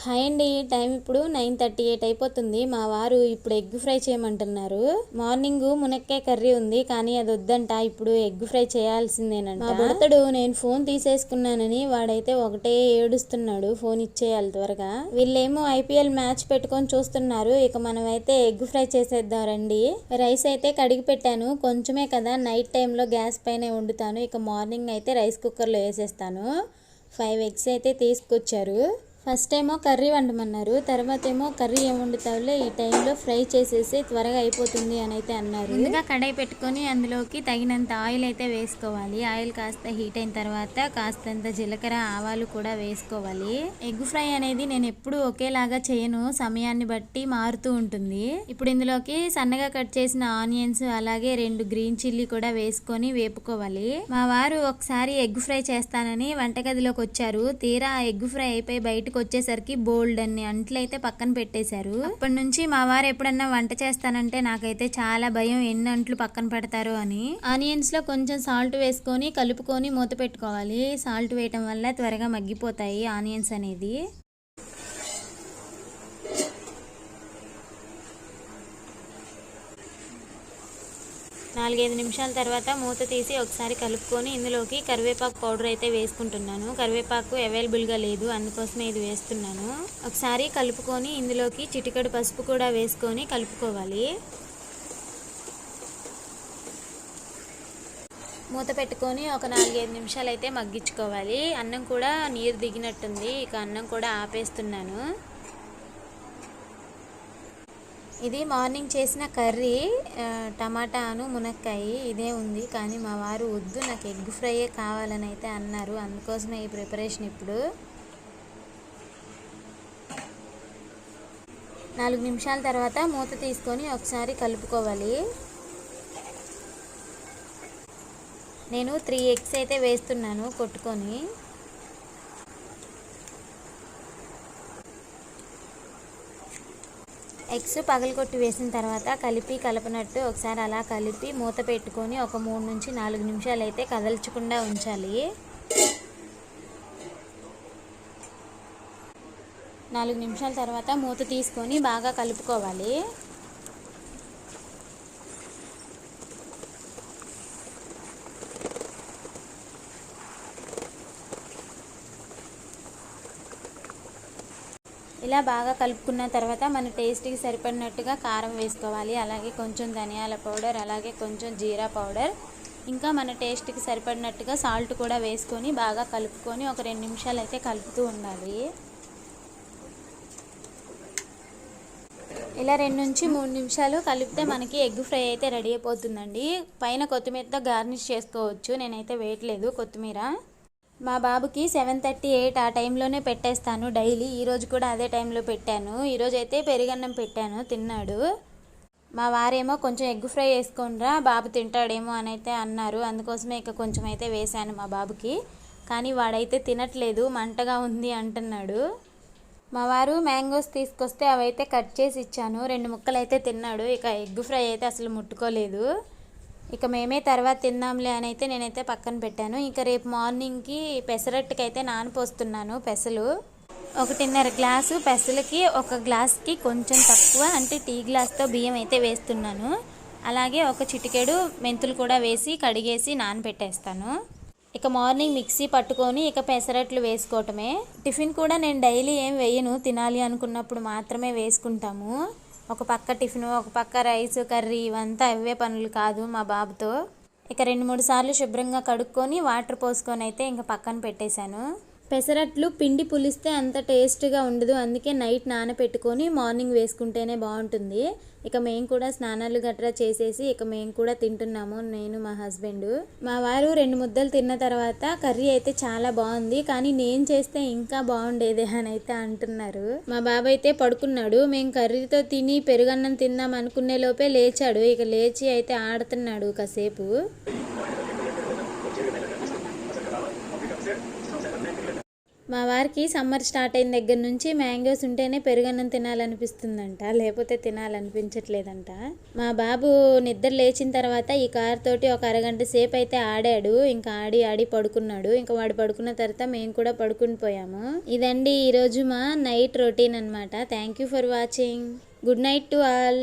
Hi అండి. Time ఇప్పుడు 9:38 అయిపోతుంది. మా వారు ఇప్పుడు ఎగ్ ఫ్రై చేయమంటున్నారు. మార్నింగ్ మునక్కాయ కర్రీ ఉంది, కానీ అది వద్దంట. ఇప్పుడు ఎగ్ ఫ్రై చేయాల్సిందేనంట. మా భర్తడు నేను ఫోన్ తీసేసుకున్నానని వాడైతే ఒకటే ఏడుస్తున్నాడు, ఫోన్ ఇచ్చేయాలి త్వరగా. వీళ్ళేమో IPL మ్యాచ్ పెట్టుకొని చూస్తున్నారు. ఇక మనమైతే ఎగ్ ఫ్రై చేసేద్దాం రండి. రైస్ అయితే కడిగి పెట్టాను, కొంచెమే కదా, నైట్ టైంలో గ్యాస్ పైన వండుతాను. ఇక మార్నింగ్ అయితే రైస్ కుక్కర్లో వేసేస్తాను. 5 ఎగ్స్ అయితే తీసుకొచ్చారు. ఫస్ట్ ఏమో కర్రీ వండమన్నారు, తర్వాత ఏమో కర్రీ ఏం వండుతావులే, ఈ టైంలో ఫ్రై చేసేసి త్వరగా అయిపోతుంది అని అయితే అన్నారు. ముందుగా కడాయి పెట్టుకొని అందులోకి తగినంత ఆయిల్ అయితే వేసుకోవాలి. ఆయిల్ కాస్త హీట్ అయిన తర్వాత కాస్తంత జీలకర్ర, ఆవాలు కూడా వేసుకోవాలి. ఎగ్ ఫ్రై అనేది నేను ఎప్పుడు ఒకేలాగా చేయను, సమయాన్ని బట్టి మారుతూ ఉంటుంది. ఇప్పుడు ఇందులోకి సన్నగా కట్ చేసిన ఆనియన్స్, అలాగే 2 గ్రీన్ చిల్లీ కూడా వేసుకొని వేపుకోవాలి. మా వారు ఒకసారి ఎగ్ ఫ్రై చేస్తానని వంటగదిలోకి వచ్చారు. తీరా ఎగ్ ఫ్రై అయిపోయి బయటకు వచ్చేసరికి బోల్డ్ అన్ని అంట్లయితే పక్కన పెట్టేశారు. అప్పటి నుంచి మా వారు ఎప్పుడన్నా వంట చేస్తానంటే నాకైతే చాలా భయం, ఎన్ని అంట్లు పక్కన పెడతారో అని. ఆనియన్స్ లో కొంచెం సాల్ట్ వేసుకొని కలుపుకొని మూత పెట్టుకోవాలి. సాల్ట్ వేయటం వల్ల త్వరగా మగ్గిపోతాయి ఆనియన్స్ అనేది. 4-5 నిమిషాల తర్వాత మూత తీసి ఒకసారి కలుపుకొని ఇందులోకి కరివేపాకు పౌడర్ అయితే వేసుకుంటున్నాను. కరివేపాకు అవైలబుల్గా లేదు, అందుకోసమే ఇది వేస్తున్నాను. ఒకసారి కలుపుకొని ఇందులోకి చిటికెడు పసుపు కూడా వేసుకొని కలుపుకోవాలి. మూత పెట్టుకొని ఒక 4-5 నిమిషాలు అయితే మగ్గించుకోవాలి. అన్నం కూడా నీరు దిగినట్టుంది, ఇక అన్నం కూడా ఆపేస్తున్నాను. ఇది మార్నింగ్ చేసిన కర్రీ, టమాటాను మునక్కాయ ఇదే ఉంది. కానీ మా వారు వద్దు, నాకు ఎగ్ ఫ్రైయే కావాలని అయితే అన్నారు, అందుకోసమే ఈ ప్రిపరేషన్. ఇప్పుడు 4 నిమిషాల తర్వాత మూత తీసుకొని ఒకసారి కలుపుకోవాలి. నేను 3 ఎగ్స్ అయితే వేస్తున్నాను కొట్టుకొని. ఎగ్స్ పగలగొట్టి వేసిన తర్వాత కలపనట్టు ఒకసారి అలా కలిపి మూత పెట్టుకొని ఒక 3-4 నిమిషాలు అయితే కదల్చకుండా ఉంచాలి. 4 నిమిషాల తర్వాత మూత తీసుకొని బాగా కలుపుకోవాలి. ఇలా బాగా కలుపుకున్న తర్వాత మన టేస్ట్కి సరిపడినట్టుగా కారం వేసుకోవాలి. అలాగే కొంచెం ధనియాల పౌడర్, అలాగే కొంచెం జీరా పౌడర్, ఇంకా మన టేస్ట్కి సరిపడినట్టుగా సాల్ట్ కూడా వేసుకొని బాగా కలుపుకొని ఒక 2 నిమిషాలు అయితే కలుపుతూ ఉండాలి. ఇలా 2-3 నిమిషాలు కలిపితే మనకి ఎగ్ ఫ్రై అయితే రెడీ అయిపోతుందండి. పైన కొత్తిమీరతో గార్నిష్ చేసుకోవచ్చు, నేనైతే వేయట్లేదు కొత్తిమీర. మా బాబుకి 7:38 ఆ టైంలోనే పెట్టేస్తాను డైలీ. ఈరోజు కూడా అదే టైంలో పెట్టాను. ఈరోజు అయితే పెరుగన్నం పెట్టాను, తిన్నాడు. మా వారేమో కొంచెం ఎగ్ ఫ్రై వేసుకోనరా బాబు తింటాడేమో అని అయితే అన్నారు, అందుకోసమే ఇక కొంచెం అయితే వేశాను మా బాబుకి. కానీ వాడైతే తినట్లేదు, మంటగా ఉంది అంటున్నాడు. మా వారు మ్యాంగోస్ తీసుకొస్తే అవైతే కట్ చేసి ఇచ్చాను, 2 ముక్కలు అయితే తిన్నాడు. ఇక ఎగ్ ఫ్రై అయితే అసలు ముట్టుకోలేదు. ఇక మేమే తర్వాత తిందాంలే అని అయితే నేనైతే పక్కన పెట్టాను. ఇక రేపు మార్నింగ్కి పెసరట్టుకి అయితే నానపోస్తున్నాను. పెసలు 1.5 గ్లాసు పెసలకి 1 గ్లాస్కి కొంచెం తక్కువ, అంటే టీ గ్లాస్తో బియ్యం అయితే వేస్తున్నాను. అలాగే ఒక చిటికెడు మెంతులు కూడా వేసి కడిగేసి నానబెట్టేస్తాను. ఇక మార్నింగ్ మిక్సీ పట్టుకొని ఇక పెసరట్లు వేసుకోవటమే. టిఫిన్ కూడా నేను డైలీ ఏం వేయను, తినాలి అనుకున్నప్పుడు మాత్రమే వేసుకుంటాము. ఒక పక్క టిఫిన్, ఒక పక్క రైస్, కర్రీ, ఇవంతా అవే పనులు కాదు మా బాబుతో. ఇక 2-3 సార్లు శుభ్రంగా కడుక్కొని వాటర్ పోసుకొని అయితే ఇంకా పక్కన పెట్టేశాను. పెసరట్లు పిండి పులిస్తే అంత టేస్ట్గా ఉండదు, అందుకే నైట్ నానపెట్టుకొని మార్నింగ్ వేసుకుంటేనే బాగుంటుంది. ఇక మేము కూడా స్నానాలు గట్రా చేసేసి ఇక మేము కూడా తింటున్నాము, నేను మా హస్బెండ్. మా వారు 2 ముద్దలు తిన్న తర్వాత కర్రీ అయితే చాలా బాగుంది, కానీ నేను చేస్తే ఇంకా బాగుండేదే అని అయితే అంటున్నారు. మా బాబు అయితే పడుకున్నాడు. మేము కర్రీతో తిని పెరుగన్నం తిందాం అనుకునే లోపే లేచాడు. ఇక లేచి అయితే ఆడుతున్నాడు కాసేపు. మా వారికి సమ్మర్ స్టార్ట్ అయిన దగ్గర నుంచి మ్యాంగోస్ ఉంటేనే పెరుగన్నం తినాలనిపిస్తుందంట, లేకపోతే తినాలనిపించట్లేదంట. మా బాబు నిద్ర లేచిన తర్వాత ఈ కార్ తోటి ఒక అరగంట సేపు అయితే ఆడాడు. ఇంకా ఆడి ఆడి పడుకున్నాడు. ఇంకా వాడు పడుకున్న తర్వాత మేము కూడా పడుకుని పోయాము. ఇదండి ఈరోజు మా నైట్ రొటీన్ అనమాట. Thank you for watching. Good night to all.